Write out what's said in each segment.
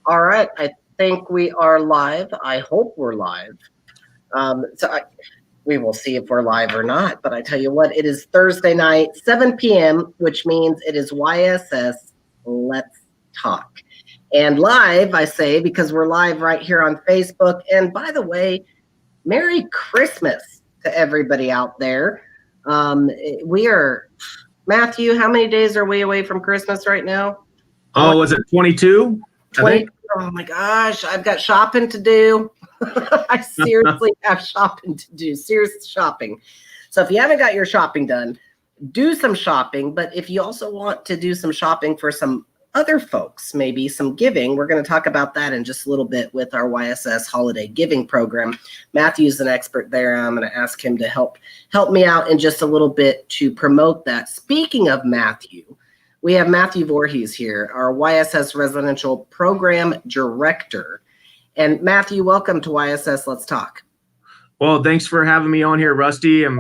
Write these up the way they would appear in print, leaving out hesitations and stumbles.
All right, I think we are live. I hope we're live. We will see if we're live or not. But I tell you what, it is Thursday night, 7 p.m., which means it is YSS Let's Talk. And live, I say, because we're live right here on Facebook. And by the way, Merry Christmas to everybody out there. We are, Matthew, how many days are we away from Christmas right now? Oh, was it 22? 20. Oh my gosh, I've got shopping to do. I seriously have shopping to do, serious shopping. So if you haven't got your shopping done, do some shopping. But if you also want to do some shopping for some other folks, maybe some giving, we're going to talk about that in just a little bit with our YSS Holiday Giving Program. Matthew's an expert there. I'm going to ask him to help me out in just a little bit to promote that. Speaking of Matthew, we have Matthew Voorhees here, our YSS Residential Program Director. And Matthew, welcome to YSS Let's Talk. Well, thanks for having me on here, Rusty. I'm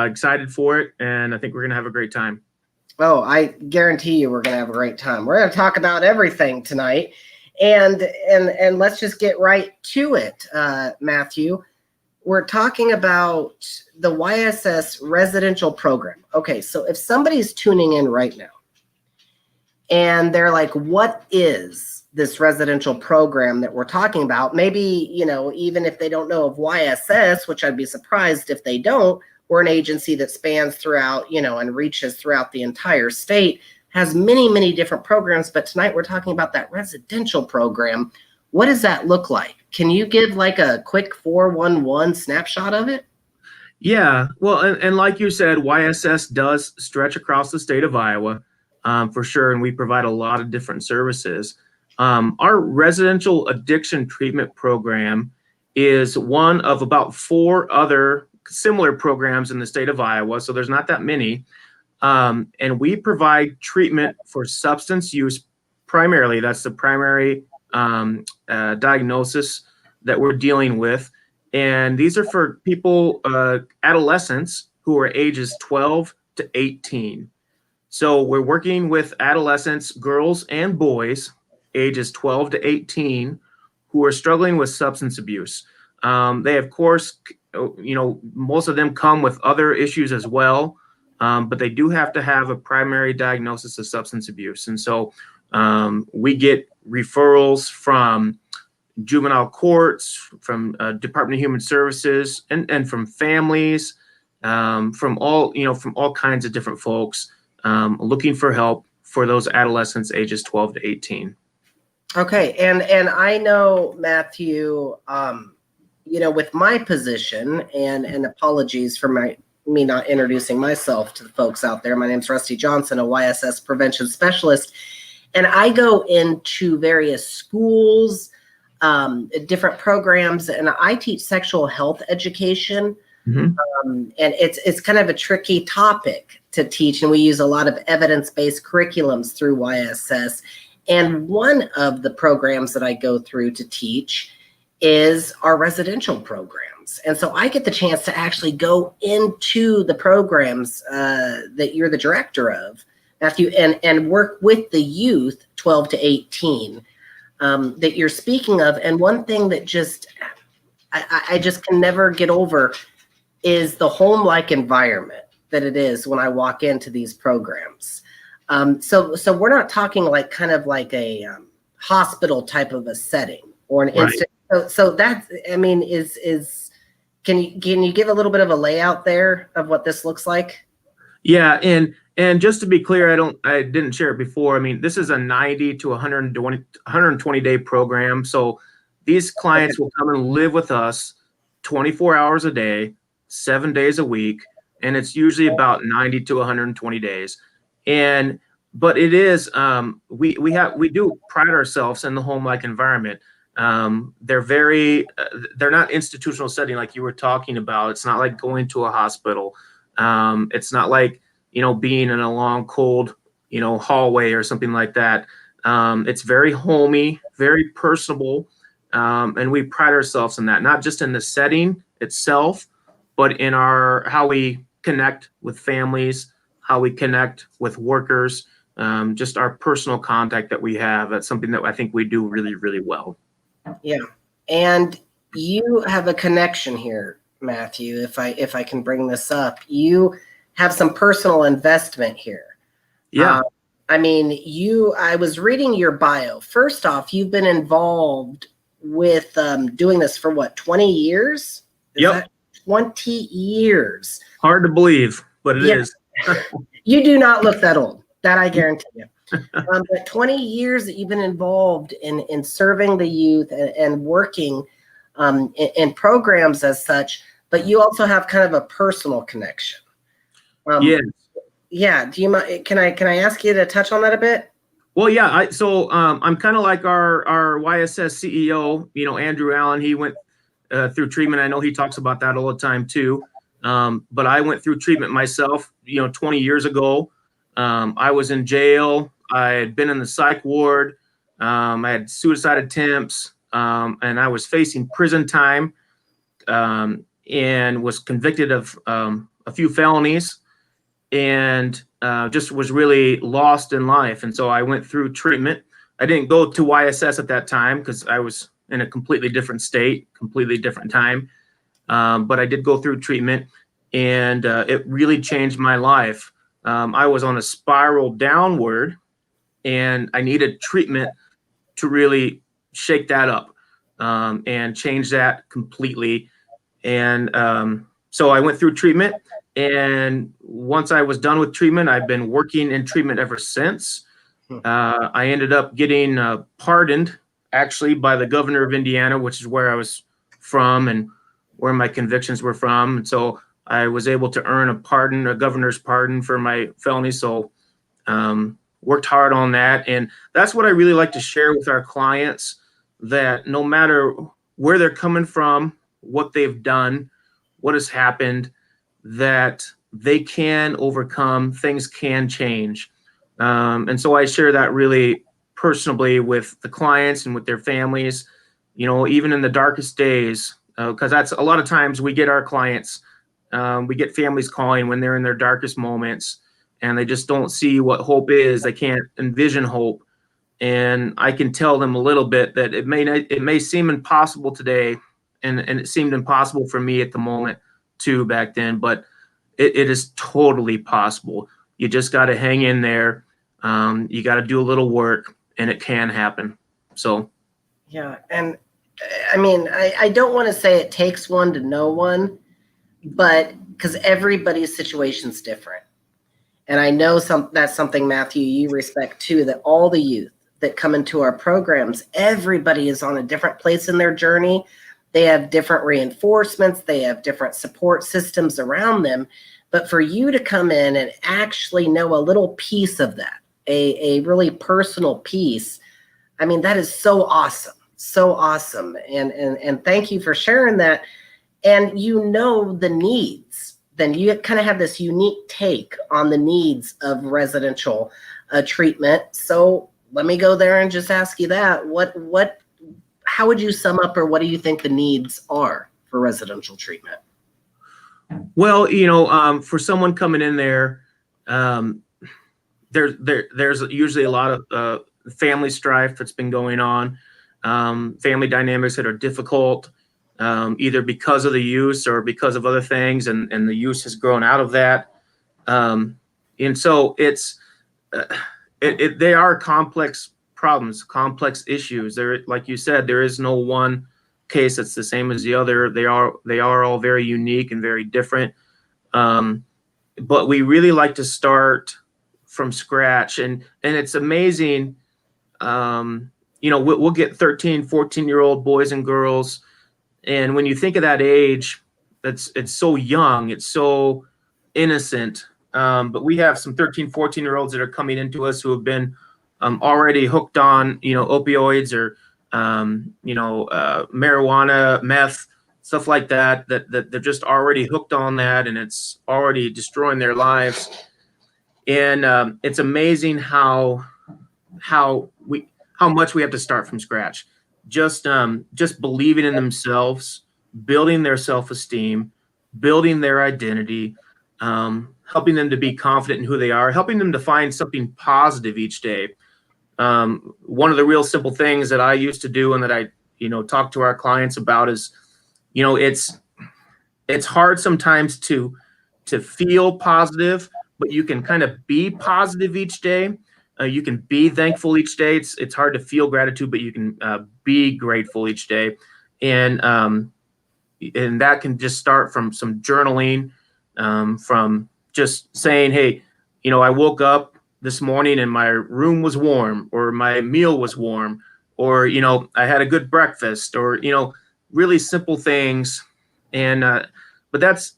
excited for it, and I think we're going to have a great time. Oh, I guarantee you we're going to have a great time. We're going to talk about everything tonight, and let's just get right to it, Matthew. We're talking about the YSS Residential Program. Okay, so if somebody's tuning in right now, and they're like, what is this residential program that we're talking about? Maybe, even if they don't know of YSS, which I'd be surprised if they don't, we're an agency that spans throughout, and reaches throughout the entire state, has many, many different programs. But tonight we're talking about that residential program. What does that look like? Can you give like a quick 411 snapshot of it? Yeah, well, and like you said, YSS does stretch across the state of Iowa. For sure, and we provide a lot of different services. Our residential addiction treatment program is one of about 4 other similar programs in the state of Iowa, so there's not that many. And we provide treatment for substance use primarily. That's the primary diagnosis that we're dealing with. And these are for people, adolescents who are ages 12 to 18. So we're working with adolescents, girls and boys, ages 12 to 18, who are struggling with substance abuse. They, of course, most of them come with other issues as well, but they do have to have a primary diagnosis of substance abuse. And so we get referrals from juvenile courts, from Department of Human Services, and from families, from all kinds of different folks. Looking for help for those adolescents ages 12 to 18. Okay, and I know, Matthew, with my position, and apologies for me not introducing myself to the folks out there. My name's Rusty Johnson, a YSS prevention specialist, and I go into various schools, different programs, and I teach sexual health education. And it's kind of a tricky topic to teach, and we use a lot of evidence-based curriculums through YSS. And one of the programs that I go through to teach is our residential programs. And so I get the chance to actually go into the programs that you're the director of, Matthew, and work with the youth 12 to 18 that you're speaking of. And one thing that I just can never get over is the home-like environment that it is when I walk into these programs. So we're not talking like kind of like a hospital type of a setting or an instant. So that's, can you give a little bit of a layout there of what this looks like? Yeah, and just to be clear, I didn't share it before. I mean, this is a 90 to 120 day program. So these clients will come and live with us 24 hours a day, 7 days a week, and it's usually about 90 to 120 days. But it is we do pride ourselves in the home-like environment. They're not institutional setting like you were talking about. It's not like going to a hospital. It's not like being in a long cold hallway or something like that. It's very homey, very personable, and we pride ourselves in that, not just in the setting itself, but in how we connect with families, how we connect with workers, just our personal contact that we have. That's something that I think we do really, really well. Yeah. And you have a connection here, Matthew, if I can bring this up. You have some personal investment here. Yeah. I mean, I was reading your bio. First off, you've been involved with doing this for what, 20 years? Is Yep. that 20 years? Hard to believe, but it is. You do not look that old. That I guarantee you. But 20 years that you've been involved in serving the youth and working in programs as such, but you also have kind of a personal connection. Yeah. Yeah. Do you mind? Can I ask you to touch on that a bit? Well, yeah. I'm kind of like our YSS CEO, Andrew Allen. He went through treatment. I know he talks about that all the time too. But I went through treatment myself, 20 years ago. I was in jail. I had been in the psych ward. I had suicide attempts, and I was facing prison time, and was convicted of a few felonies, and just was really lost in life. And so I went through treatment. I didn't go to YSS at that time because I was in a completely different state, completely different time. But I did go through treatment, and it really changed my life. I was on a spiral downward, and I needed treatment to really shake that up and change that completely. And so I went through treatment, and once I was done with treatment, I've been working in treatment ever since. I ended up getting pardoned, actually, by the governor of Indiana, which is where I was from and where my convictions were from. And so I was able to earn a governor's pardon for my felony. So worked hard on that. And that's what I really like to share with our clients, that no matter where they're coming from, what they've done, what has happened, that they can overcome, things can change. And so I share that really personally with the clients and with their families, even in the darkest days, because that's a lot of times we get our clients, we get families calling when they're in their darkest moments and they just don't see what hope is. They can't envision hope. And I can tell them a little bit that it may seem impossible today, and it seemed impossible for me at the moment too back then, but it is totally possible. You just got to hang in there. You got to do a little work, and it can happen. So, yeah. And I mean, I don't want to say it takes one to know one, but because everybody's situation's different. And I know that's something, Matthew, you respect too, that all the youth that come into our programs, everybody is on a different place in their journey. They have different reinforcements. They have different support systems around them. But for you to come in and actually know a little piece of that, a really personal piece, I mean, that is so awesome. So awesome. And thank you for sharing that. And the needs. Then you kind of have this unique take on the needs of residential treatment. So let me go there and just ask you that. How would you sum up, or what do you think the needs are for residential treatment? Well, for someone coming in there, there's usually a lot of family strife that's been going on, family dynamics that are difficult, either because of the use or because of other things, and the use has grown out of that. And so they are complex problems, complex issues. There, like you said, there is no one case that's the same as the other. They are all very unique and very different. But we really like to start from scratch, and it's amazing. We'll get 13, 14-year-old boys and girls, and when you think of that age, it's so young, it's so innocent. But we have some 13, 14-year-olds that are coming into us who have been already hooked on, opioids or, marijuana, meth, stuff like that they're just already hooked on that, and it's already destroying their lives. And it's amazing how much we have to start from scratch. Just believing in themselves, building their self-esteem, building their identity, helping them to be confident in who they are, helping them to find something positive each day. One of the real simple things that I used to do and that I, talk to our clients about is, it's hard sometimes to feel positive, but you can kind of be positive each day. You can be thankful each day. It's hard to feel gratitude, but you can be grateful each day, and that can just start from some journaling, from just saying, hey, I woke up this morning and my room was warm, or my meal was warm, or I had a good breakfast, or really simple things. And but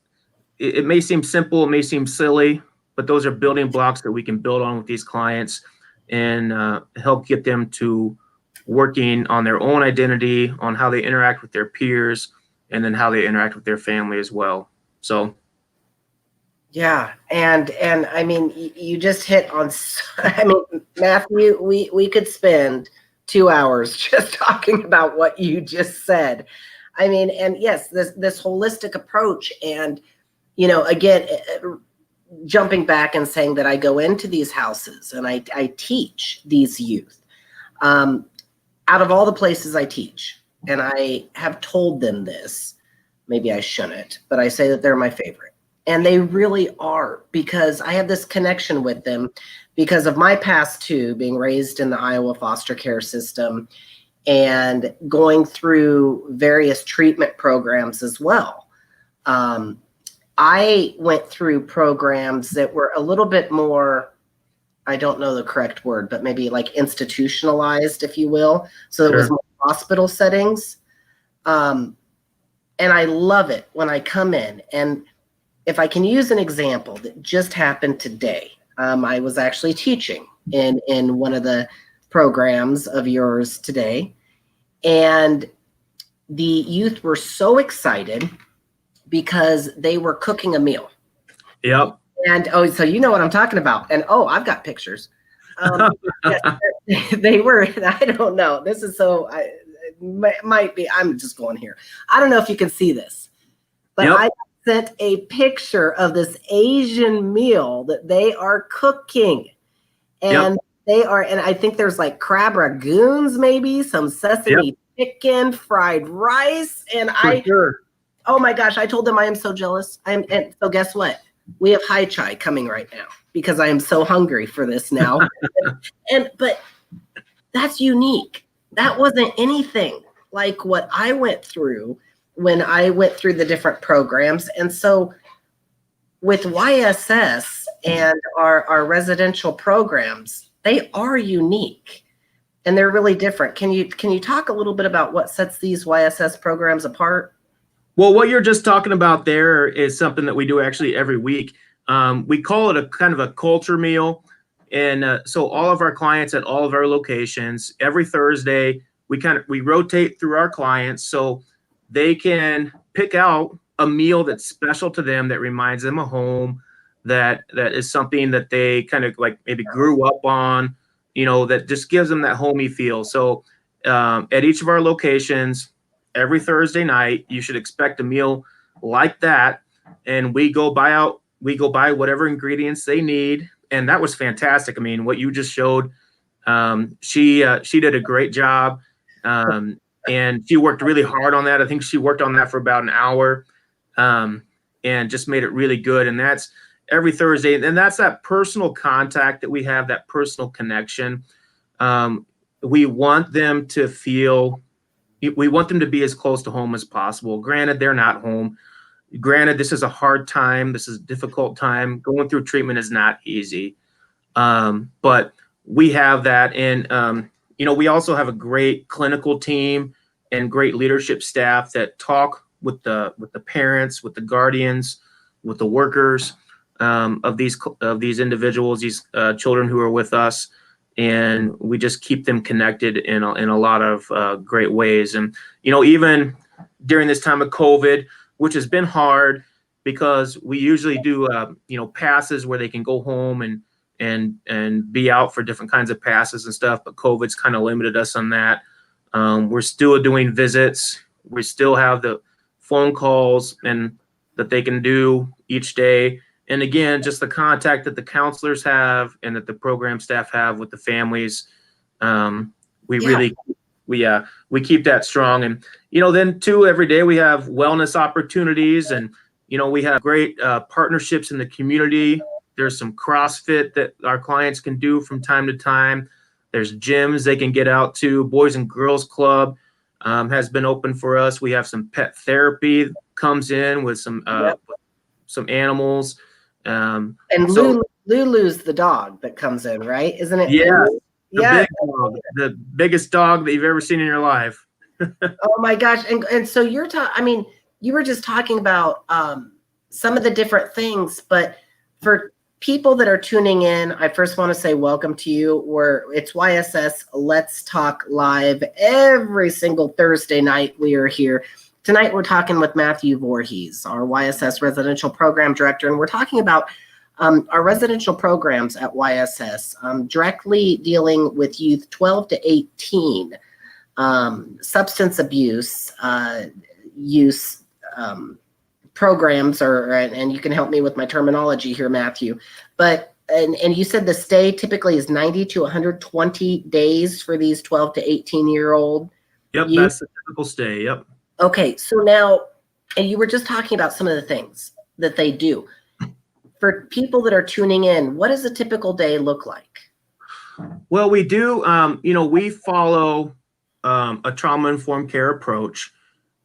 it may seem simple, it may seem silly, but those are building blocks that we can build on with these clients and help get them to working on their own identity, on how they interact with their peers, and then how they interact with their family as well. So yeah, and I mean, you just hit on, I mean, Matthew, we could spend 2 hours just talking about what you just said. I mean, and yes, this holistic approach, and again, jumping back and saying that I go into these houses and I teach these youth. Out of all the places I teach, and I have told them this, maybe I shouldn't, but I say that they're my favorite. And they really are, because I have this connection with them because of my past too, being raised in the Iowa foster care system and going through various treatment programs as well. I went through programs that were a little bit more, I don't know the correct word, but maybe like institutionalized, if you will. So it was more hospital settings. And I love it when I come in. And if I can use an example that just happened today, I was actually teaching in one of the programs of yours today. And the youth were so excited because they were cooking a meal. Yep. And so you know what I'm talking about. And I've got pictures. Yes, they were, I don't know. This is might be, I'm just going here. I don't know if you can see this, but yep. I sent a picture of this Asian meal that they are cooking. And they are, and I think there's like crab ragoons, maybe some sesame chicken, fried rice. And oh my gosh, I told them I am so jealous. And so guess what? We have high chai coming right now because I am so hungry for this now. But that's unique. That wasn't anything like what I went through when I went through the different programs. And so with YSS and our residential programs, they are unique and they're really different. Can you talk a little bit about what sets these YSS programs apart? Well, what you're just talking about there is something that we do actually every week. We call it a kind of a culture meal. And so all of our clients at all of our locations, every Thursday, we rotate through our clients so they can pick out a meal that's special to them, that reminds them of home, that is something that they kind of like maybe grew up on, that just gives them that homey feel. So at each of our locations, every Thursday night, you should expect a meal like that. And we go buy whatever ingredients they need. And that was fantastic. I mean, what you just showed, she did a great job. And she worked really hard on that. I think she worked on that for about an hour, and just made it really good. And that's every Thursday. And that's that personal contact that we have, that personal connection. We want them to be as close to home as possible. Granted, they're not home. Granted, this is a hard time. This is a difficult time. Going through treatment is not easy. But we have that. And, we also have a great clinical team and great leadership staff that talk with the parents, with the guardians, with the workers of these individuals, these children who are with us. And we just keep them connected in a lot of great ways. And, even during this time of COVID, which has been hard because we usually do, passes where they can go home and be out for different kinds of passes and stuff. But COVID's kind of limited us on that. We're still doing visits. We still have the phone calls and that they can do each day. And again, just the contact that the counselors have and that the program staff have with the families, we keep that strong. And then too, every day we have wellness opportunities, and we have great partnerships in the community. There's some CrossFit that our clients can do from time to time. There's gyms they can get out to. Boys and Girls Club has been open for us. We have some pet therapy comes in with some animals. And Lulu's the dog that comes in, right? Isn't it? Yeah, Lulu? Yeah, big dog, the biggest dog that you've ever seen in your life. Oh my gosh. And so you're talking, I mean, you were just talking about some of the different things, but for people that are tuning in, I first want to say welcome to you. It's YSS Let's Talk Live every single Thursday night. We are here. Tonight we're talking with Matthew Voorhees, our YSS Residential Program Director, and we're talking about our residential programs at YSS, directly dealing with youth 12 to 18, substance abuse use programs, and you can help me with my terminology here, Matthew. But and you said the stay typically is 90 to 120 days for these 12 to 18-year-old. Yep, youth. That's the typical stay. Yep. Okay, so now, and you were just talking about some of the things that they do. For people that are tuning in, what does a typical day look like? Well, we do, we follow a trauma-informed care approach,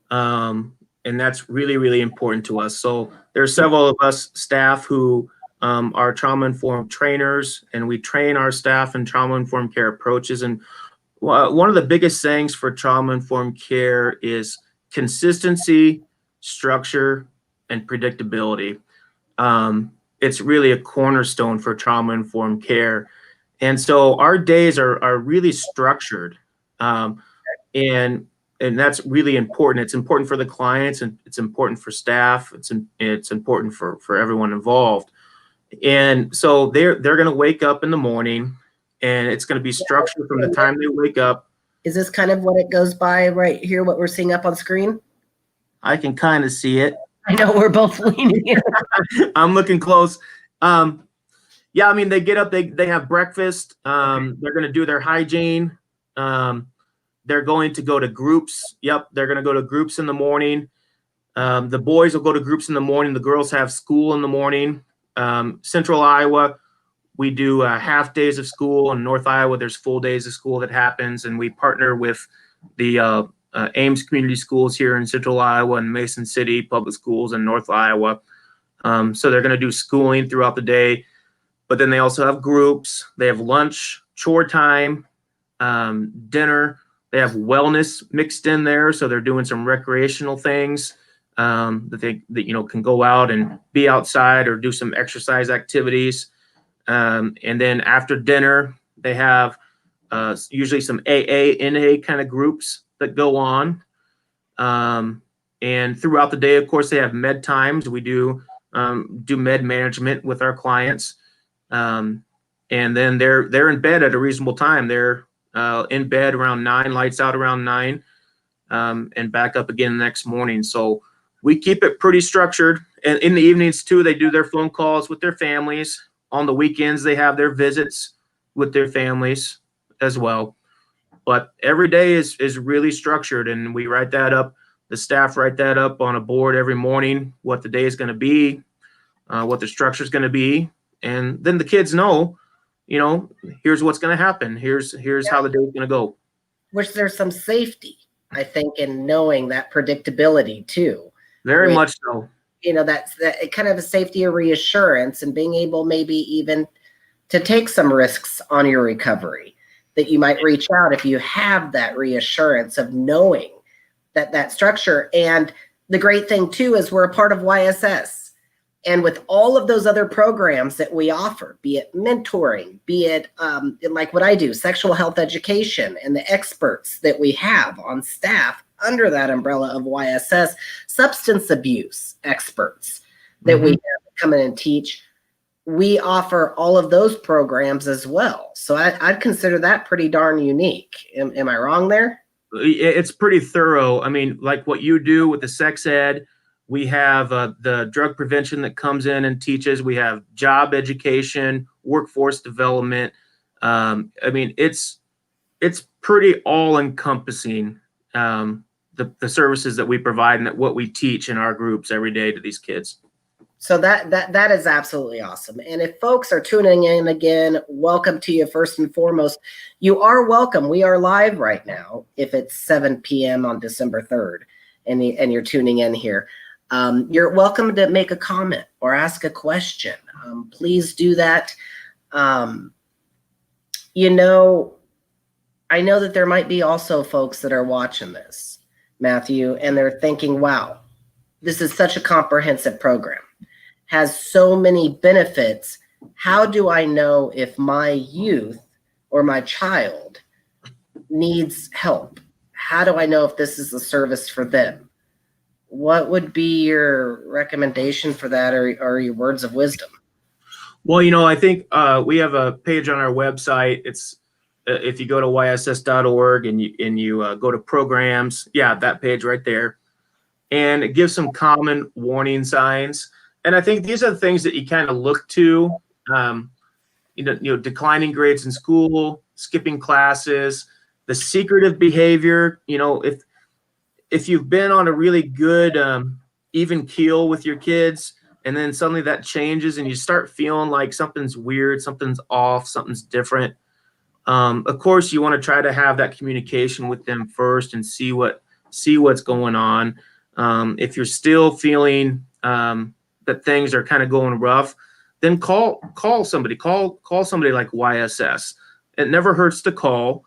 and that's really, really important to us. So there are several of us staff who are trauma-informed trainers, and we train our staff in trauma-informed care approaches. And one of the biggest things for trauma-informed care is consistency, structure, and predictability. It's really a cornerstone for trauma-informed care. And so our days are really structured. And that's really important. It's important for the clients, and it's important for staff. It's important for everyone involved. And so they're going to wake up in the morning, and it's going to be structured from the time they wake up. Is this kind of what it goes by right here, what we're seeing up on screen? I can kind of see it. I know we're both leaning in. I'm looking close. Yeah, I mean, they get up, they have breakfast. They're going to do their hygiene. They're going to go to groups. Yep, they're going to go to groups in the morning. The boys will go to groups in the morning. The girls have school in the morning. Central Iowa, we do half days of school. In North Iowa, there's full days of school that happens, and we partner with the Ames Community Schools here in Central Iowa and Mason City Public Schools in North Iowa. So they're going to do schooling throughout the day, but then they also have groups. They have lunch, chore time, dinner. They have wellness mixed in there, so they're doing some recreational things that can go out and be outside or do some exercise activities. And then after dinner, they have usually some AA, NA kind of groups that go on. And throughout the day, of course, they have med times. We do med management with our clients. And then they're in bed at a reasonable time. They're in bed around 9, lights out around 9, and back up again the next morning. So we keep it pretty structured. And in the evenings too, they do their phone calls with their families. On the weekends, they have their visits with their families as well. But every day is really structured, and we write that up. The staff write that up on a board every morning, what the day is going to be, what the structure is going to be. And then the kids know, here's what's going to happen. Here's how the day is going to go. Which there's some safety, I think, in knowing that predictability too. Very much so. That's that kind of a safety or reassurance, and being able maybe even to take some risks on your recovery, that you might reach out if you have that reassurance of knowing that structure. And the great thing too is we're a part of YSS. And with all of those other programs that we offer, be it mentoring, be it like what I do, sexual health education, and the experts that we have on staff under that umbrella of YSS, substance abuse experts that we have come in and teach, we offer all of those programs as well. So I'd consider that pretty darn unique. Am I wrong there? It's pretty thorough. I mean, like what you do with the sex ed, We have the drug prevention that comes in and teaches. We have job education, workforce development. I mean, it's pretty all encompassing, the services that we provide and what we teach in our groups every day to these kids. So that is absolutely awesome. And if folks are tuning in again, welcome to you. First and foremost, you are welcome. We are live right now. If it's 7 p.m. on December 3rd, and you're tuning in here, you're welcome to make a comment or ask a question. Please do that. You know, I know that there might be also folks that are watching this, Matthew, and they're thinking, wow, this is such a comprehensive program, has so many benefits. How do I know if my youth or my child needs help? How do I know if this is a service for them? What would be your recommendation for that, or your words of wisdom? Well, you know, I think we have a page on our website. It's if you go to yss.org and you go to programs, yeah, that page right there, and it gives some common warning signs. And I think these are the things that you kind of look to, declining grades in school, skipping classes, the secretive behavior. You know, if you've been on a really good even keel with your kids, and then suddenly that changes and you start feeling like something's weird, something's off, something's different. Of course, you want to try to have that communication with them first and see what's going on. If you're still feeling that things are kind of going rough, then call somebody like YSS. It never hurts to call.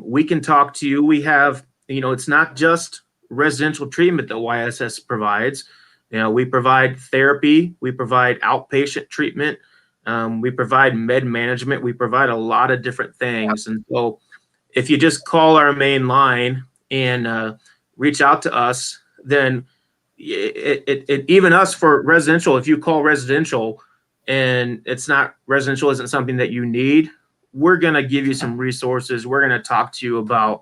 We can talk to you. We have, it's not just residential treatment that YSS provides. We provide therapy, we provide outpatient treatment, we provide med management, we provide a lot of different things. And so if you just call our main line and reach out to us, then even us for residential, if you call residential and it's not residential, isn't something that you need, we're going to give you some resources. We're going to talk to you about,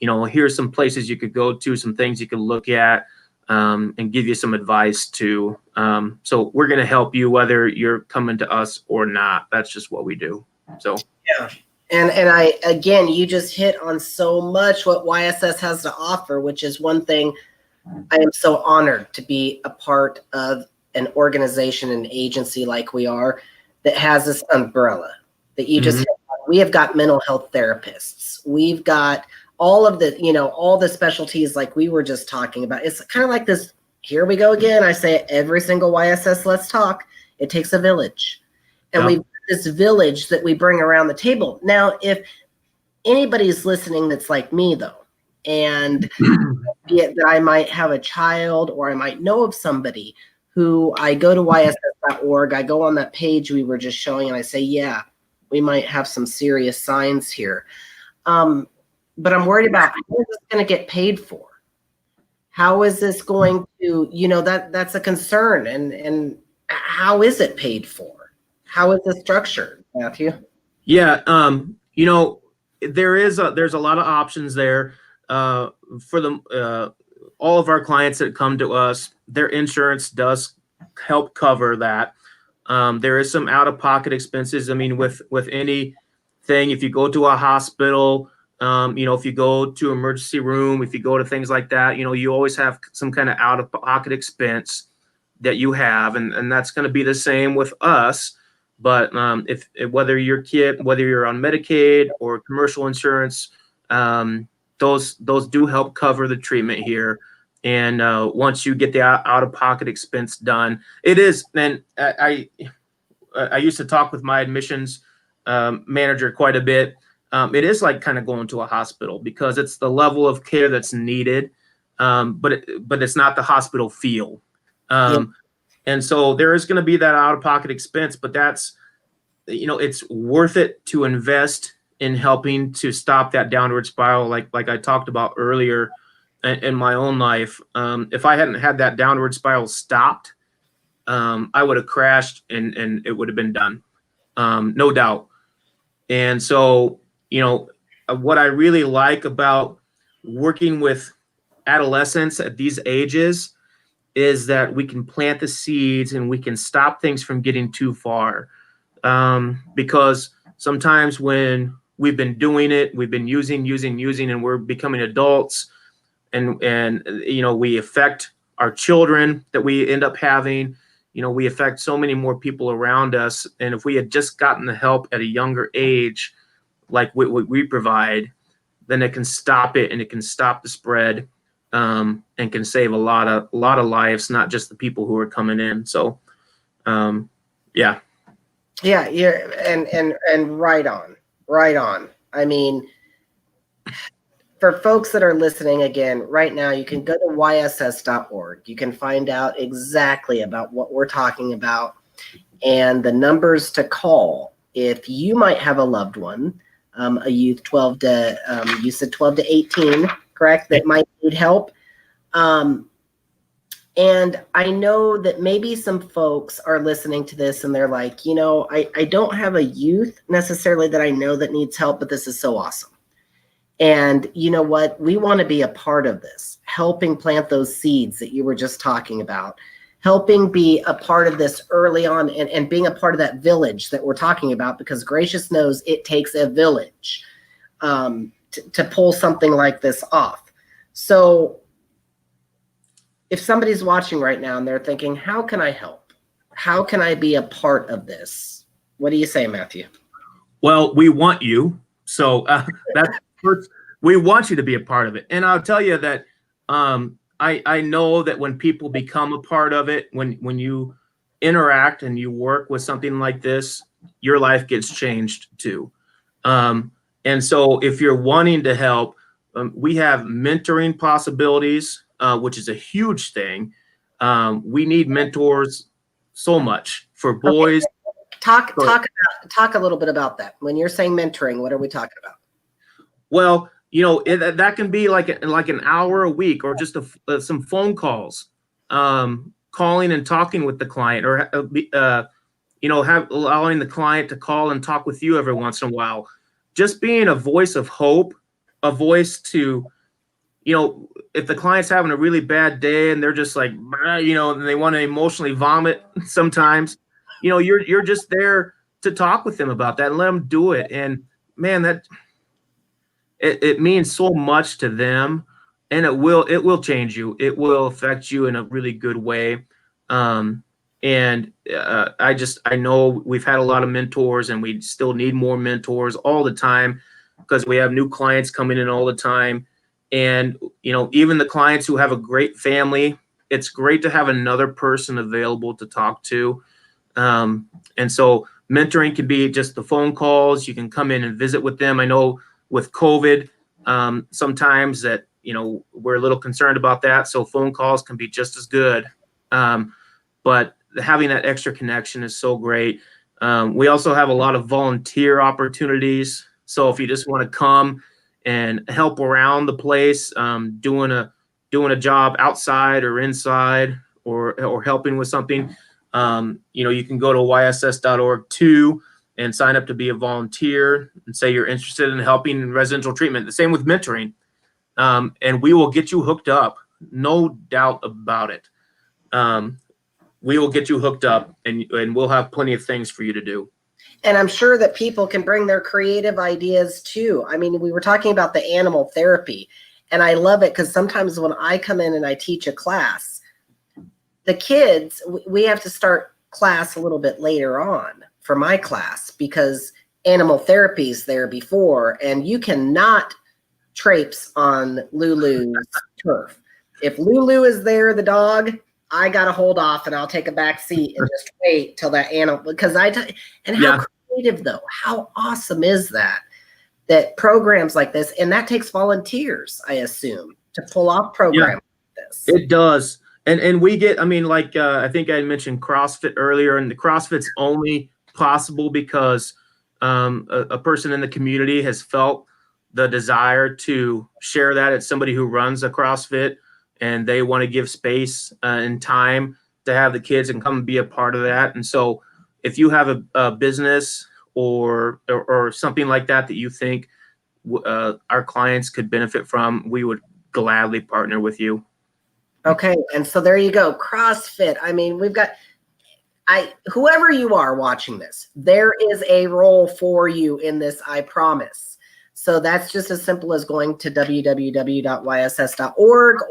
here's some places you could go to, some things you could look at, and give you some advice too. So we're going to help you whether you're coming to us or not. That's just what we do. So yeah. And again, you just hit on so much what YSS has to offer, which is one thing. I am so honored to be a part of an organization, an agency like we are, that has this umbrella that you just hit on. We have got mental health therapists. We've got all of the, all the specialties like we were just talking about. It's kind of like this, here we go again. I say it every single YSS Let's Talk. It takes a village. And we've got this village that we bring around the table. Now, if anybody's listening that's like me, though, and be it that I might have a child or I might know of somebody who, I go to YSS.org, I go on that page we were just showing, and I say, yeah, we might have some serious signs here. But I'm worried about, how is this going to get paid for? How is this going to, that's a concern. And how is it paid for? How is this structured, Matthew? Yeah. There's a lot of options there. For all of our clients that come to us, their insurance does help cover that. There is some out-of-pocket expenses. I mean, with anything, if you go to a hospital, if you go to emergency room, if you go to things like that, you always have some kind of out-of-pocket expense that you have, and that's going to be the same with us. But if whether you're on Medicaid or commercial insurance, those do help cover the treatment here. And once you get the out-of-pocket expense done, it is. And I used to talk with my admissions manager quite a bit. It is like kind of going to a hospital because it's the level of care that's needed, but it's not the hospital feel. And so there is going to be that out-of-pocket expense, but that's, it's worth it to invest in helping to stop that downward spiral, like I talked about earlier in my own life. If I hadn't had that downward spiral stopped, I would have crashed and it would have been done, no doubt. And so, what I really like about working with adolescents at these ages is that we can plant the seeds and we can stop things from getting too far. Because sometimes when we've been doing it, we've been using, and we're becoming adults, and we affect our children that we end up having. We affect so many more people around us. And if we had just gotten the help at a younger age, like what we provide, then it can stop it, and it can stop the spread, and can save a lot of lives, not just the people who are coming in. So, yeah. Yeah, and right on. I mean, for folks that are listening, again, right now, you can go to yss.org. You can find out exactly about what we're talking about and the numbers to call if you might have a loved one, a youth 12 to, you said 12 to 18, correct, that might need help. And I know that maybe some folks are listening to this and they're like, I don't have a youth necessarily that I know that needs help, but this is so awesome. And you know what? We want to be a part of this, helping plant those seeds that you were just talking about, helping be a part of this early on, and being a part of that village that we're talking about, because Gracious knows it takes a village to pull something like this off. So if somebody's watching right now and they're thinking, how can I help? How can I be a part of this? What do you say, Matthew? Well, we want you. So that's first, we want you to be a part of it. And I'll tell you that I know that when people become a part of it, when you interact and you work with something like this, your life gets changed too. And so if you're wanting to help, we have mentoring possibilities, which is a huge thing. We need mentors so much for boys. Okay. Talk a little bit about that. When you're saying mentoring, what are we talking about? Well, that can be like an hour a week, or just some phone calls, calling and talking with the client, or allowing the client to call and talk with you every once in a while. Just being a voice of hope, a voice to, if the client's having a really bad day and they're just like, and they want to emotionally vomit sometimes, you're just there to talk with them about that and let them do it. And man, that it means so much to them, and it will change you. It will affect you in a really good way. I know we've had a lot of mentors, and we still need more mentors all the time, because we have new clients coming in all the time. And, even the clients who have a great family, it's great to have another person available to talk to. And so mentoring can be just the phone calls. You can come in and visit with them. I know with COVID, sometimes that, we're a little concerned about that. So phone calls can be just as good. But having that extra connection is so great. We also have a lot of volunteer opportunities. So if you just want to come and help around the place, doing a job outside or inside, or helping with something, you can go to yss.org too and sign up to be a volunteer and say you're interested in helping in residential treatment. The same with mentoring. And we will get you hooked up. No doubt about it. We will get you hooked up, and we'll have plenty of things for you to do. And I'm sure that people can bring their creative ideas too. I mean, we were talking about the animal therapy, and I love it because sometimes when I come in and I teach a class, the kids, we have to start class a little bit later on for my class, because animal therapy is there before, and you cannot traipse on Lulu's turf. If Lulu is there, the dog, I got to hold off, and I'll take a back seat and just wait till that animal, because how creative though, how awesome is that programs like this, and that takes volunteers, I assume, to pull off programs like this. It does. And we get, I think I mentioned CrossFit earlier, and the CrossFit's only possible because a person in the community has felt the desire to share that. It's somebody who runs a CrossFit, and they want to give space and time to have the kids and come and be a part of that. And so if you have a business or something like that you think our clients could benefit from, we would gladly partner with you. Okay. And so there you go. CrossFit. I mean, we've got, whoever you are watching this, there is a role for you in this, I promise. So that's just as simple as going to www.yss.org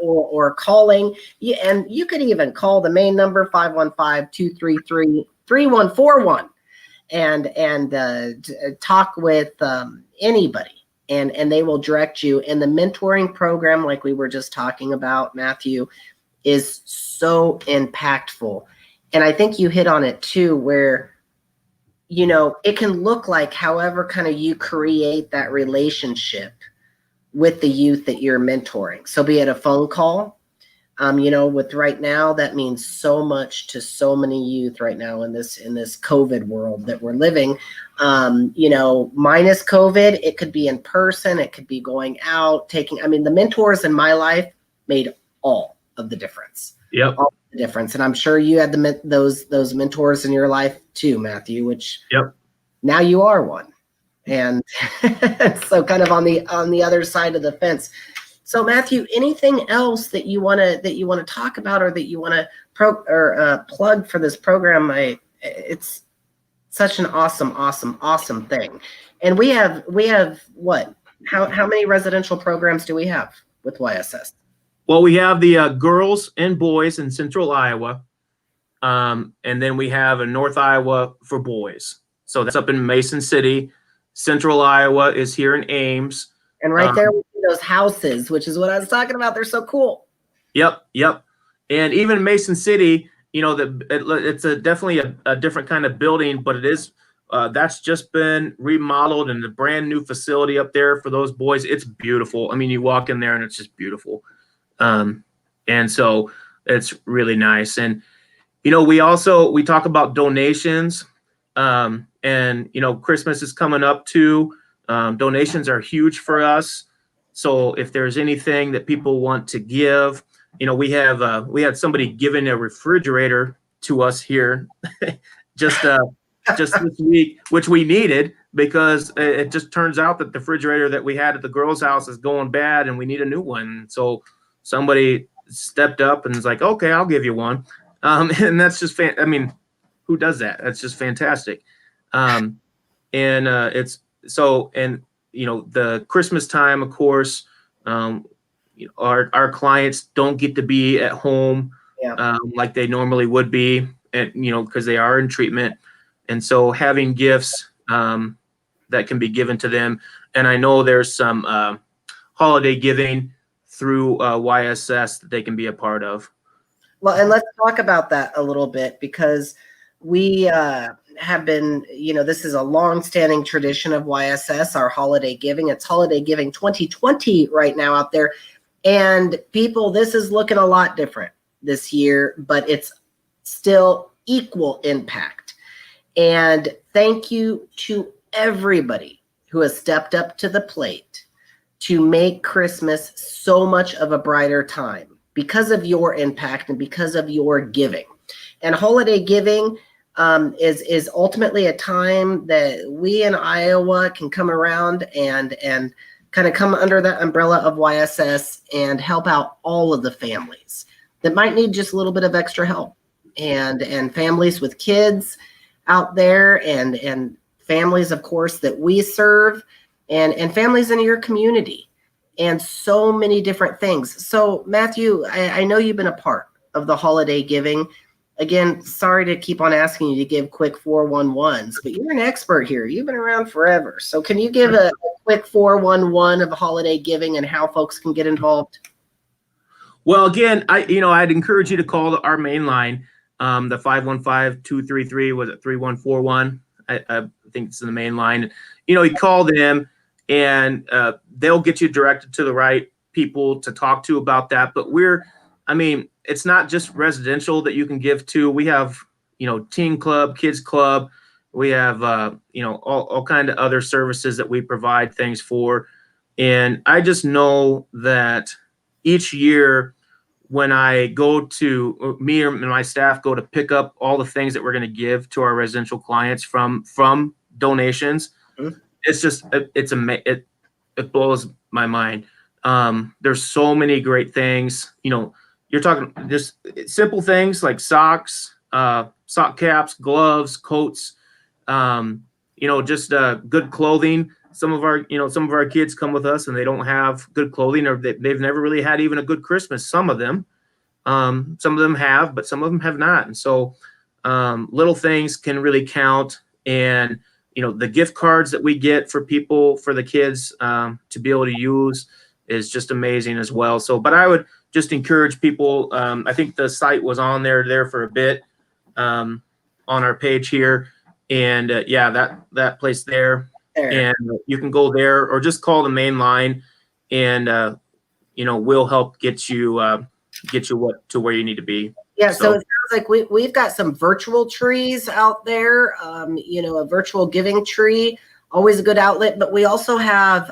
or calling. And you could even call the main number 515-233-3141 and talk with anybody. And they will direct you. And the mentoring program, like we were just talking about, Matthew, is so impactful. And I think you hit on it too, where, you know, it can look like however kind of you create that relationship with the youth that you're mentoring. So be it a phone call, you know, with right now, that means so much to so many youth right now in this COVID world that we're living. You know, minus COVID, it could be in person, it could be going out, I mean, the mentors in my life made all of the difference. Yep. All the difference. And I'm sure you had those mentors in your life too, Matthew, which now you are one. And so kind of on the other side of the fence. So Matthew, anything else that you want to talk about or that you want to plug for this program? It's such an awesome thing. And we have what? How many residential programs do we have with YSS? Well, we have the girls and boys in Central Iowa, and then we have a North Iowa for boys. So that's up in Mason City. Central Iowa is here in Ames. And right there we see those houses, which is what I was talking about. They're so cool. Yep. And even Mason City, you know, it's definitely a different kind of building, but it is that's just been remodeled and a brand new facility up there for those boys. It's beautiful. I mean, you walk in there and it's just beautiful. And so it's really nice. And, you know, we talk about donations, and, you know, Christmas is coming up too. Donations are huge for us. So if there's anything that people want to give, you know, we had somebody giving a refrigerator to us here just this week, which we needed because it just turns out that the refrigerator that we had at the girls' house is going bad and we need a new one. So somebody stepped up and was like, okay, I'll give you one. And that's just, I mean, who does that? That's just fantastic. And it's so, and, you know, the Christmas time, of course, you know, our clients don't get to be at home like they normally would be, and, you know, because they are in treatment. And so having gifts that can be given to them. And I know there's some holiday giving through YSS that they can be a part of. Well, and let's talk about that a little bit because we have been, you know, this is a long-standing tradition of YSS, our holiday giving. It's Holiday Giving 2020 right now out there. And people, this is looking a lot different this year, but it's still equal impact. And thank you to everybody who has stepped up to the plate to make Christmas so much of a brighter time because of your impact and because of your giving. And holiday giving is ultimately a time that we in Iowa can come around and kind of come under the umbrella of YSS and help out all of the families that might need just a little bit of extra help, and families with kids out there, and families, of course, that we serve, and families in your community, and so many different things. So Matthew, I know you've been a part of the holiday giving. Again, sorry to keep on asking you to give quick 411s, but you're an expert here. You've been around forever. So can you give a quick 411 of holiday giving and how folks can get involved? Well, again, I'd encourage you to call our main line, the 515-233, was it 3141? I think it's in the main line. You know, you call them and they'll get you directed to the right people to talk to about that. But it's not just residential that you can give to. We have, you know, teen club, kids club. We have, you know, all kind of other services that we provide things for. And I just know that each year when I me and my staff go to pick up all the things that we're going to give to our residential clients from donations, it's just, it blows my mind. There's so many great things, you know, you're talking just simple things like socks, sock caps, gloves, coats, just good clothing. Some of our kids come with us and they don't have good clothing, or they've never really had even a good Christmas. Some of them have, but some of them have not. And so little things can really count. And, the gift cards that we get for the kids to be able to use is just amazing as well. So, but I would just encourage people. I think the site was on there for a bit on our page here. And that place there. And you can go there or just call the main line, and we'll help get you to where you need to be. Yeah, so it sounds like we've got some virtual trees out there. A virtual giving tree, always a good outlet. But we also have,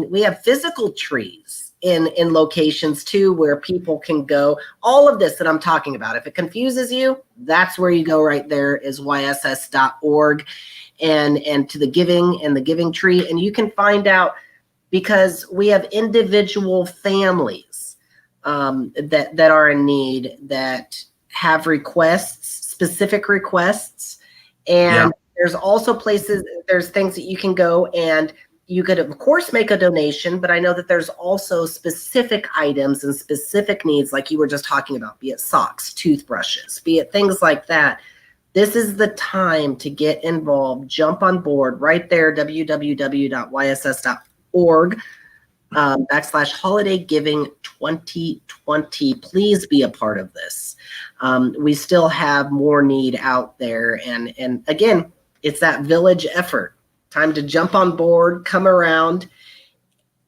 we have physical trees in locations too, where people can go. All of this that I'm talking about, if it confuses you, that's where you go. Right there is YSS.org. And to the giving and the giving tree. And you can find out, because we have individual families that are in need, that have requests, specific requests. And there's also there's things that you can go, and you could of course make a donation, but I know that there's also specific items and specific needs, like you were just talking about, be it socks, toothbrushes, be it things like that. This is the time to get involved. Jump on board right there, www.yss.org /holiday giving 2020. Please be a part of this. We still have more need out there. And again, it's that village effort. Time to jump on board, come around.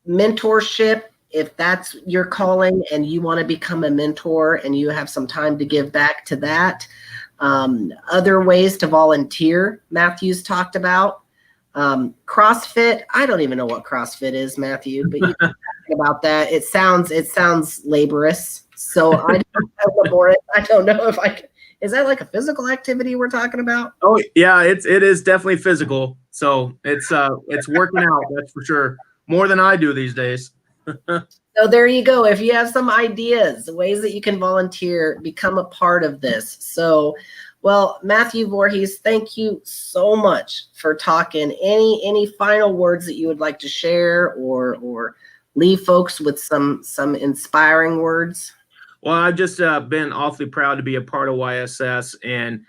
Mentorship, if that's your calling and you want to become a mentor and you have some time to give back to that. Other ways to volunteer, Matthew's talked about. CrossFit, I don't even know what CrossFit is, Matthew, but you talking about that. It sounds laborious. So I don't know if is that like a physical activity we're talking about? Oh yeah, it is definitely physical. So it's working out, that's for sure. More than I do these days. So there you go. If you have some ideas, ways that you can volunteer, become a part of this. So, well, Matthew Voorhees, thank you so much for talking. Any final words that you would like to share, or leave folks with some inspiring words? Well, I've just been awfully proud to be a part of YSS, and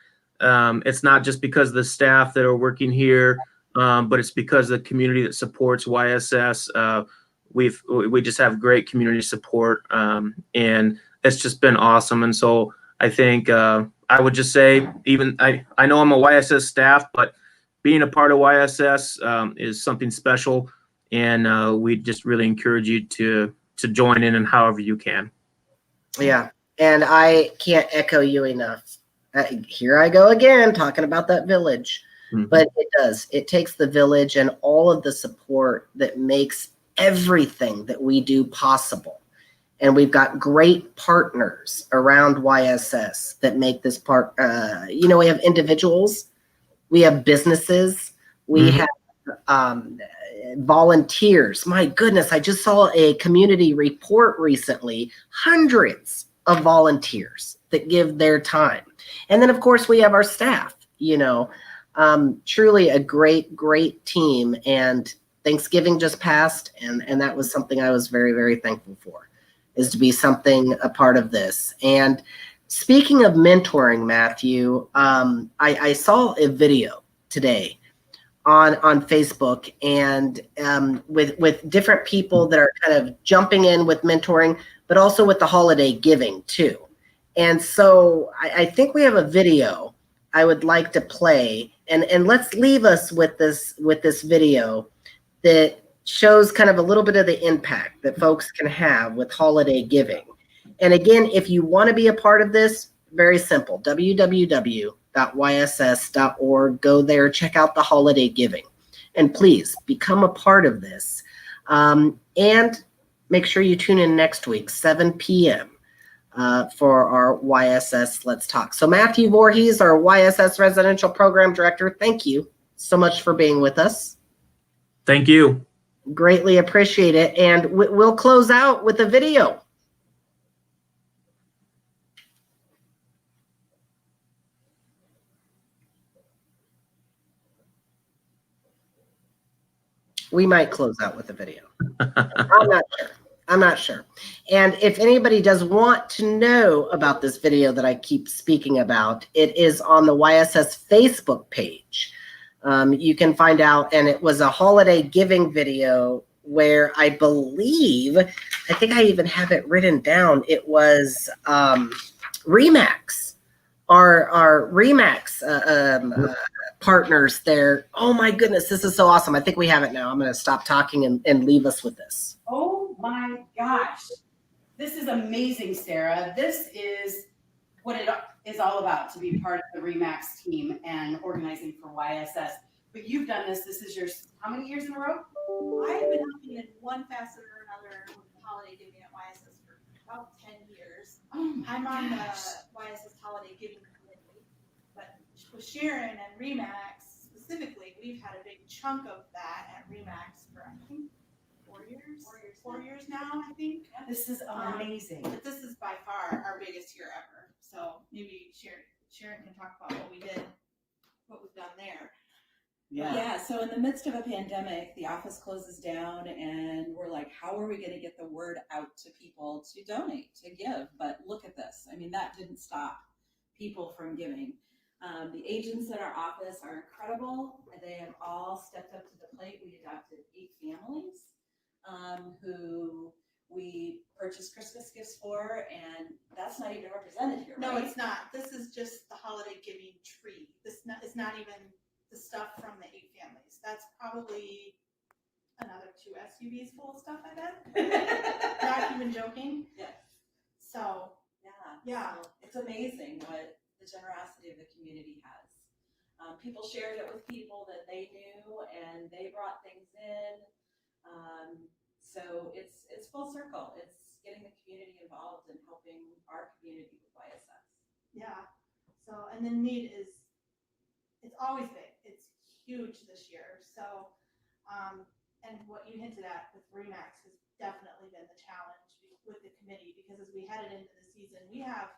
it's not just because of the staff that are working here, but it's because of the community that supports YSS. We just have great community support, and it's just been awesome. And so I think I would just say, even I know I'm a YSS staff, but being a part of YSS is something special, and we just really encourage you to join in however you can. Yeah, and I can't echo you enough. Here I go again, talking about that village. Mm-hmm. But it does. It takes the village and all of the support that makes everything that we do possible. And we've got great partners around YSS that make this part. We have individuals, we have businesses, we have volunteers. My goodness, I just saw a community report recently, hundreds of volunteers that give their time. And then of course we have our staff, truly a great team. And Thanksgiving just passed, and that was something I was very, very thankful for, is to be a part of this. And speaking of mentoring, Matthew, I saw a video today on Facebook, and with different people that are kind of jumping in with mentoring, but also with the holiday giving too. And so I think we have a video I would like to play, and let's leave us with this video that shows kind of a little bit of the impact that folks can have with holiday giving. And again, if you want to be a part of this, very simple, www.yss.org. Go there, check out the holiday giving, and please become a part of this. And make sure you tune in next week, 7 p.m. For our YSS Let's Talk. So Matthew Voorhees, our YSS Residential Program Director, thank you so much for being with us. Thank you. Greatly appreciate it. And we'll close out with a video. We might close out with a video. I'm not sure. And if anybody does want to know about this video that I keep speaking about, it is on the YSS Facebook page. You can find out, and it was a holiday giving video where I believe, I think I even have it written down. It was Remax, our Remax partners there. Oh my goodness, this is so awesome. I think we have it now. I'm going to stop talking and leave us with this. Oh my gosh. This is amazing, Sarah. This is what it is all about, to be part of the Remax team and organizing for YSS. But you've done this. This is your, how many years in a row? I've been helping in one facet or another with holiday giving at YSS for about 10 years. I'm on the YSS holiday giving committee, but with Sharon and Remax specifically, we've had a big chunk of that at Remax for, I think, 4 years now, I think. This is amazing. But this is by far our biggest year ever. So maybe Sharon can talk about what we did, what we've done there. Yeah, so in the midst of a pandemic, the office closes down and we're like, how are we going to get the word out to people to donate, to give? But look at this. I mean, that didn't stop people from giving. The agents at our office are incredible. They have all stepped up to the plate. We adopted 8 families who we purchased Christmas gifts for, and that's not even represented here, No, right? it's not. This is just the holiday giving tree. It's not even the stuff from the 8 families. That's probably another 2 SUVs full of stuff, I bet. Not even joking. Yeah. So, yeah. So it's amazing what the generosity of the community has. People shared it with people that they knew, and they brought things in. So it's full circle. It's getting the community involved and helping our community with YSS. Yeah. So, and the need is, it's always big. It's huge this year. So, and what you hinted at with Remax has definitely been the challenge with the committee, because as we headed into the season, we have,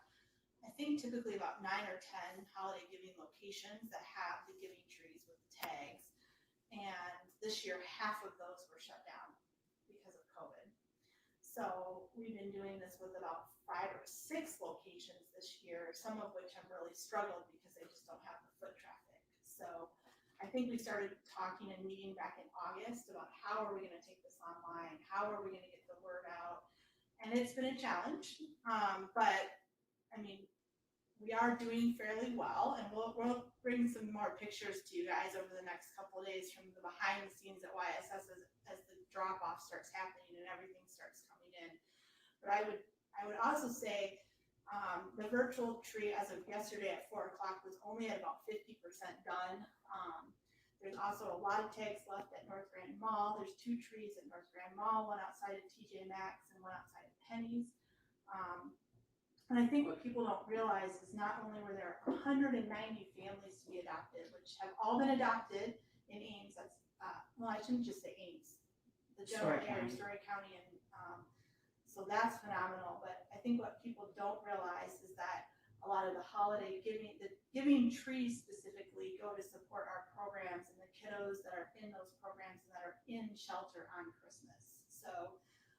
I think, typically about 9 or 10 holiday giving locations that have the giving trees with the tags. And this year, half of those were shut down because of COVID. So we've been doing this with about 5 or 6 locations this year, some of which have really struggled because they just don't have the foot traffic. So I think we started talking and meeting back in August about how are we going to take this online? How are we going to get the word out? And it's been a challenge, but I mean, we are doing fairly well, and we'll bring some more pictures to you guys over the next couple of days from the behind the scenes at YSS as the drop off starts happening and everything starts coming in. But I would also say the virtual tree as of yesterday at 4 o'clock was only at about 50% done. There's also a lot of tags left at North Grand Mall. There's 2 trees at North Grand Mall, one outside of TJ Maxx and one outside of Penny's. And I think what people don't realize is not only were there 190 families to be adopted, which have all been adopted in Ames. That's well, I shouldn't just say Ames, the general area, Story County, and so that's phenomenal. But I think what people don't realize is that a lot of the holiday giving, the giving trees specifically, go to support our programs and the kiddos that are in those programs and that are in shelter on Christmas. So,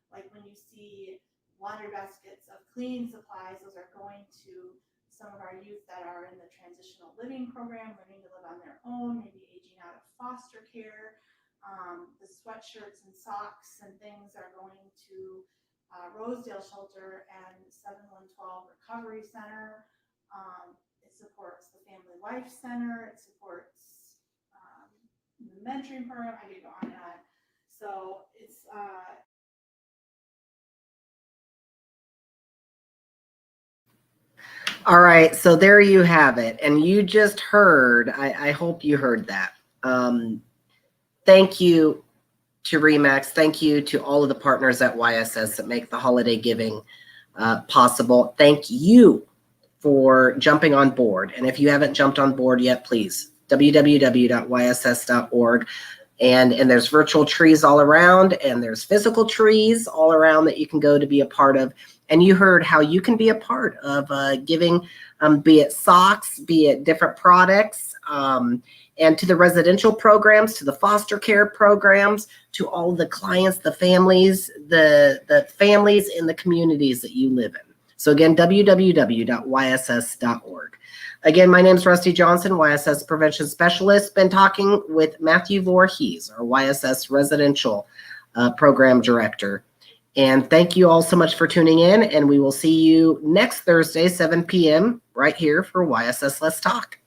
like when you see laundry baskets of cleaning supplies, those are going to some of our youth that are in the transitional living program, learning to live on their own, maybe aging out of foster care. The sweatshirts and socks and things are going to Rosedale Shelter and 7112 Recovery Center. It supports the Family Life Center. It supports the mentoring program. I could go on and on. So it's All right, so there you have it. And you just heard, I hope you heard that. Thank you to Remax. Thank you to all of the partners at YSS that make the holiday giving possible. Thank you for jumping on board. And if you haven't jumped on board yet, please, www.yss.org. And there's virtual trees all around, and there's physical trees all around that you can go to be a part of. And you heard how you can be a part of giving, be it socks, be it different products. and to the residential programs, to the foster care programs, to all the clients, the families, the families in the communities that you live in. So again, www.yss.org. Again, my name is Rusty Johnson, YSS Prevention Specialist. Been talking with Matthew Voorhees, our YSS Residential Program Director. And thank you all so much for tuning in, and we will see you next Thursday, 7 p.m. right here for YSS Let's Talk.